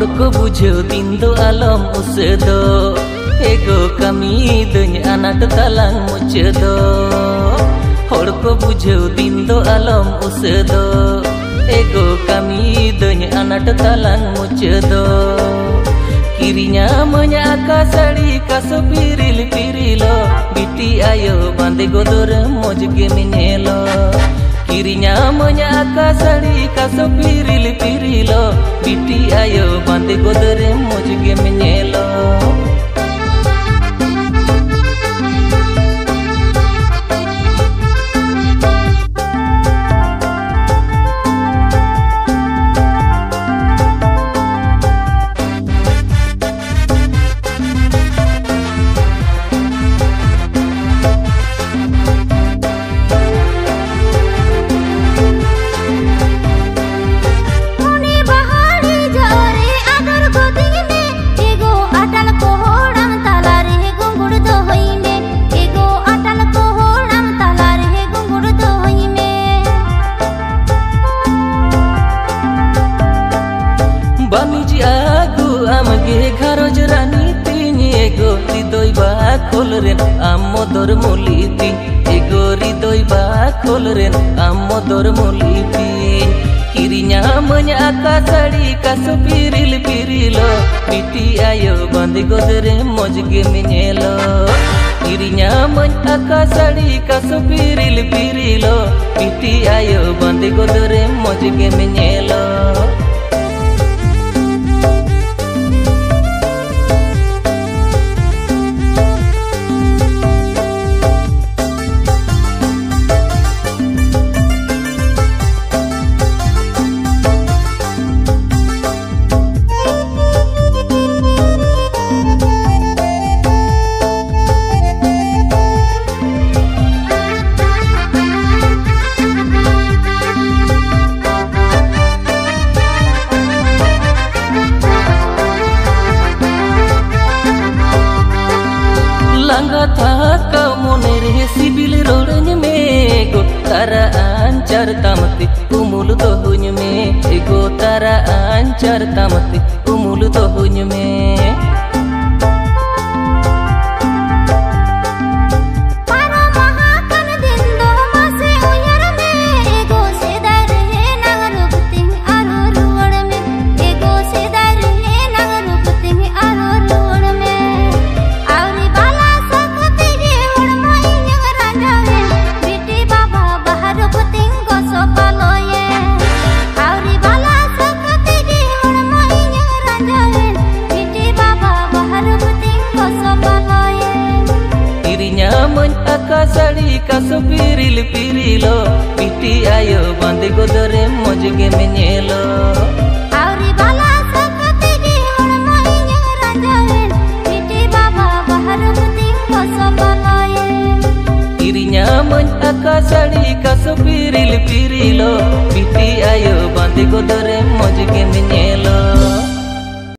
को बुझेव दिन दो आलम उसेदो एगो कमी दुनि अनाट तलांग मुचेदो हर को बुझेव दिन दो आलम उसेदो एगो कमी दुनि अनाट तलांग मुचेदो किरिnya मnya का साड़ी कासो पिरिल पिरिलो बिटी आयो बांधे गोदर मोज के मिनेलो किरिnya मnya का साड़ी कासो पिरिल पिरिलो बिटी आयो बांधे गोदर मोज के मिनेलो बामीजी आगु आमगे घरोज रानी तिनी एगो हृदय बा खोल रेन आमोदर मुलिपि एगो हृदय बा खोल रेन आमोदर मुलिपि किरिnya मnya का साड़ी कासो पिरिल पिरिलो बिटी आयो बांधे गोदरे मोज गे मिनेलो किरिnya मnya का साड़ी कासो पिरिल पिरिलो बिटी आयो बांधे गोदरे मोज गे मिनेलो था कमोनेर सिबिल रोडन में गो तारा आंचर तामती उमुल दोहुन में एगो तारा आंचर तामती उमुल दोहुन में का साड़ी कासो पिरिल पिरिलो बिटी आयो बांधे गोदरे मोज गे मिनेलो आउरी बाला सकते गे हड़मा इया राजावेन बिटी बाबा बाहर बुतिंग कोसो बलाये किरिnya मnya का साड़ी कासो पिरिल पिरिलो बिटी आयो बांधे गोदरे मोज गे मिनेलो।